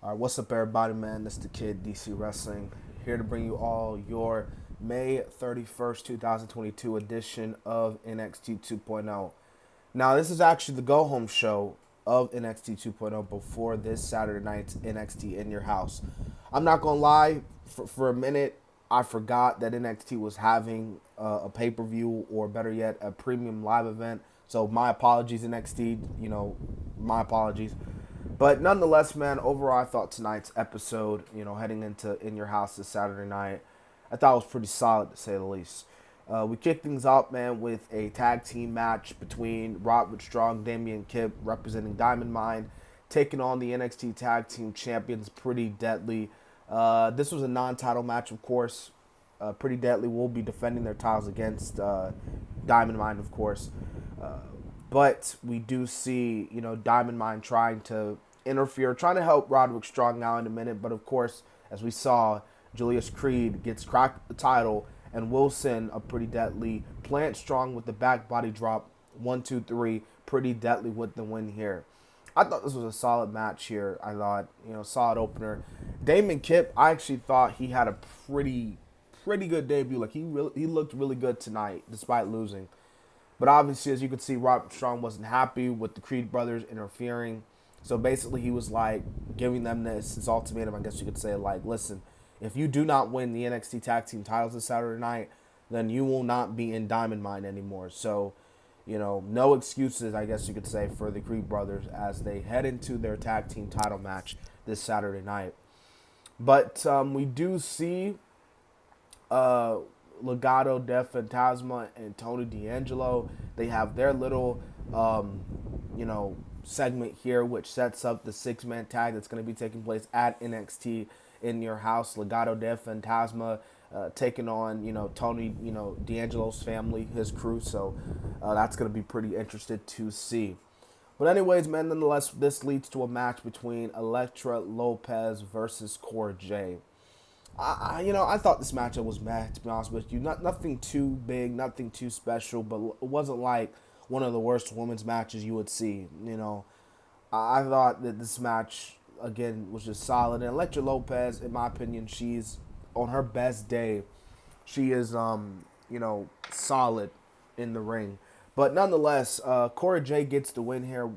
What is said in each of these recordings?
All right, what's up, everybody, man? This is the Kid, DC Wrestling, here to bring you all your May 31st, 2022 edition of NXT 2.0. Now, this is actually the go-home show of NXT 2.0 before this Saturday night's NXT In Your House. I'm not going to lie, for a minute, I forgot that NXT was having a pay-per-view, or better yet, a premium live event. So my apologies, NXT, my apologies. But nonetheless, man, overall, I thought tonight's episode, heading into In Your House this Saturday night, I thought it was pretty solid, to say the least. We kicked things off, man, with a tag team match between Roderick Strong, Damian Kip, representing Diamond Mine, taking on the NXT Tag Team Champions, Pretty Deadly. This was a non-title match, of course. Pretty Deadly will be defending their titles against Diamond Mine, of course. But we do see, Diamond Mine trying to interfere, trying to help Roderick Strong now in a minute. But of course, as we saw, Julius Creed gets cracked the title, and Wilson, a Pretty Deadly, plant Strong with the back body drop. 1, 2, 3, Pretty Deadly with the win here. I thought this was a solid match here. I thought, solid opener. Damon Kip, I actually thought he had a pretty good debut. Like he looked really good tonight, despite losing. But obviously, as you can see, Robert Strong wasn't happy with the Creed brothers interfering. So basically, he was like giving them this ultimatum, I guess you could say, like, listen, if you do not win the NXT Tag Team titles this Saturday night, then you will not be in Diamond Mine anymore. So, no excuses, I guess you could say, for the Creed brothers as they head into their tag team title match this Saturday night. But we do see Legado del Fantasma and Tony D'Angelo. They have their little, segment here, which sets up the six-man tag that's going to be taking place at NXT In Your House. Legado del Fantasma taking on, Tony, D'Angelo's family, his crew. So that's going to be pretty interesting to see. But anyways, man, nonetheless, this leads to a match between Elektra Lopez versus Cora Jade. I thought this matchup was meh, to be honest with you. Nothing too big, nothing too special, but it wasn't like one of the worst women's matches you would see. I thought that this match, again, was just solid. And Elektra Lopez, in my opinion, she's on her best day. She is, solid in the ring. But nonetheless, Cora Jade gets the win here.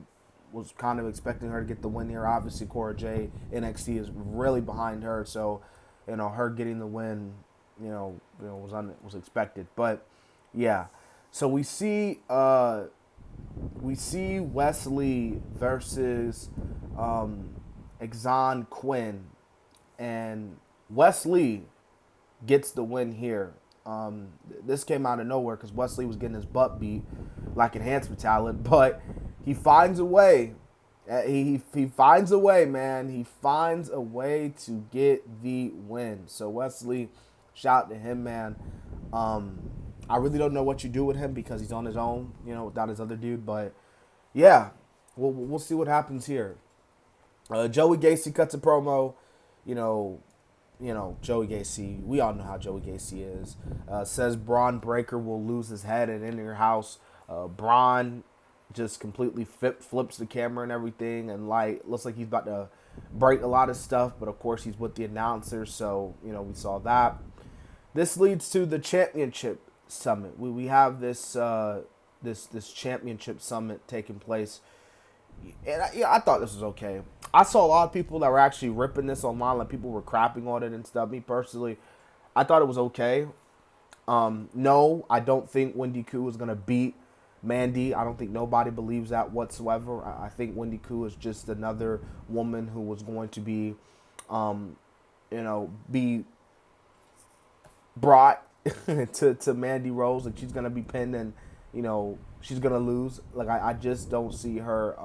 Was kind of expecting her to get the win here. Obviously, Cora Jade, NXT is really behind her, so her getting the win, was expected. But yeah, so we see Wesley versus Exxon Quinn, and Wesley gets the win here. This came out of nowhere because Wesley was getting his butt beat like enhancement talent, but he finds a way. He finds a way, man. He finds a way to get the win. So Wesley, shout out to him, man. I really don't know what you do with him because he's on his own, without his other dude. But yeah, we'll see what happens here. Joey Gacy cuts a promo. Joey Gacy. We all know how Joey Gacy is. Says Braun Breaker will lose his head and in your house. Braun just completely flips the camera and everything, and looks like he's about to break a lot of stuff, but of course he's with the announcer, so we saw that. This leads to the championship summit. We have this this championship summit taking place, and I thought this was okay. I saw a lot of people that were actually ripping this online, like people were crapping on it and stuff. Me personally, I thought it was okay. No, I don't think Wendy Koo is gonna beat Mandy. I don't think nobody believes that whatsoever. I think Wendy Koo is just another woman who was going to be, be brought to Mandy Rose. Like she's gonna be pinned and, she's gonna lose. Like I just don't see her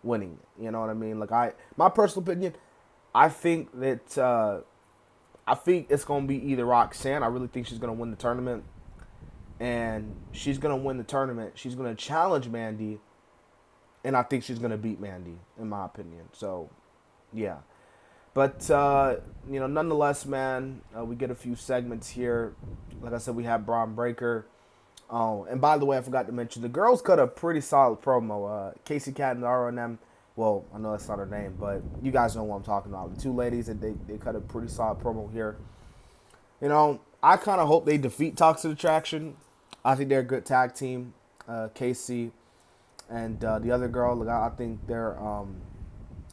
winning. You know what I mean? Like my personal opinion, I think that I think it's gonna be either Roxanne. I really think she's gonna win the tournament. And she's going to win the tournament. She's going to challenge Mandy. And I think she's going to beat Mandy, in my opinion. So, yeah. But, nonetheless, man, we get a few segments here. Like I said, we have Braun Breaker. Oh, and by the way, I forgot to mention, the girls cut a pretty solid promo. Casey Catanzaro and them, Well, I know that's not her name, but you guys know what I'm talking about. The two ladies that they cut a pretty solid promo here. You know, I kind of hope they defeat Toxic Attraction. I think they're a good tag team. Casey and the other girl, like, I think they're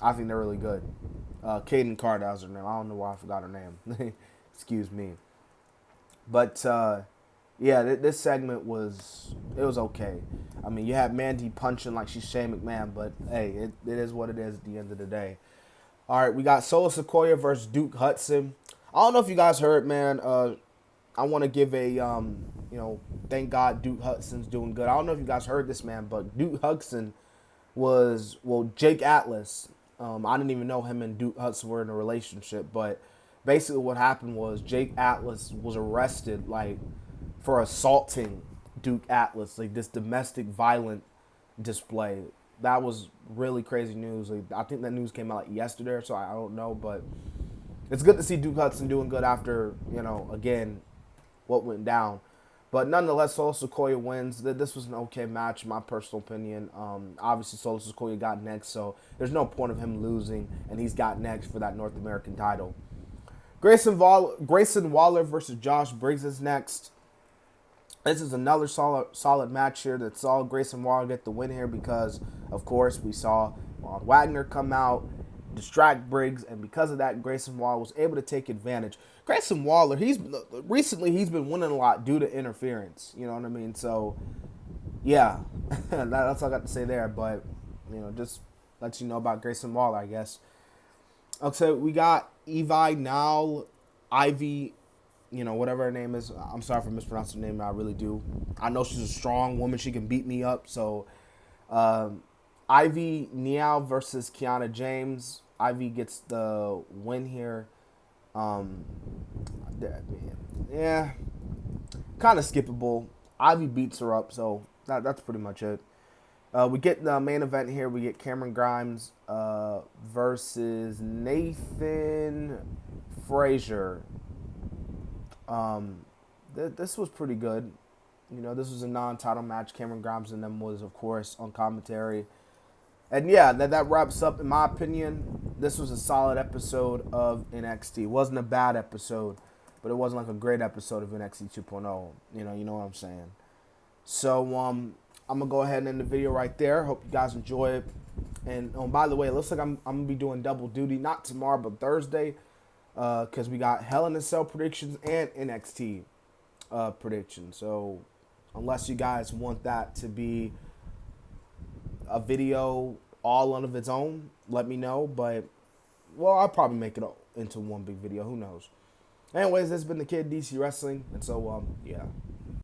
really good. Kaden Carter, that was her name. I don't know why I forgot her name. Excuse me. But yeah, this segment was okay. I mean, you had Mandy punching like she's Shane McMahon, but hey, it is what it is at the end of the day. All right, we got Solo Sequoia versus Duke Hudson. I don't know if you guys heard, man. I want to give a thank God Duke Hudson's doing good. I don't know if you guys heard this, man, but Duke Hudson was, well, Jake Atlas. I didn't even know him and Duke Hudson were in a relationship, but basically what happened was Jake Atlas was arrested, like, for assaulting Duke Atlas, like this domestic violent display. That was really crazy news. Like, I think that news came out like yesterday, so I don't know, but it's good to see Duke Hudson doing good after, again, what went down. But nonetheless, Solo Sequoia wins. This was an okay match, in my personal opinion. Obviously, Solo Sequoia got next, so there's no point of him losing, and he's got next for that North American title. Grayson Waller versus Josh Briggs is next. This is another solid match here that saw Grayson Waller get the win here because, of course, we saw Von Wagner come out, distract Briggs, and because of that, Grayson Waller was able to take advantage. Grayson Waller, he's been winning a lot due to interference. You know what I mean? So, yeah, that's all I got to say there. But just let you know about Grayson Waller, I guess. Okay, we got Evi now, Ivy, whatever her name is. I'm sorry for mispronouncing her name. I really do. I know she's a strong woman. She can beat me up. So, Ivy Niao versus Kiana James. Ivy gets the win here. Yeah, kind of skippable. Ivy beats her up, so that's pretty much it. We get the main event here. We get Cameron Grimes versus Nathan Frazer. This was pretty good. This was a non-title match. Cameron Grimes and them was, of course, on commentary. And yeah, that wraps up, in my opinion. This was a solid episode of NXT. It wasn't a bad episode, but it wasn't like a great episode of NXT 2.0. You know what I'm saying. So I'm gonna go ahead and end the video right there. Hope you guys enjoy it. And by the way, it looks like I'm gonna be doing double duty, not tomorrow but Thursday, because we got Hell in a Cell predictions and NXT predictions. So unless you guys want that to be a video all on of its own, let me know. But, well, I'll probably make it into one big video. Who knows? Anyways, this has been the Kid DC Wrestling. And so, yeah.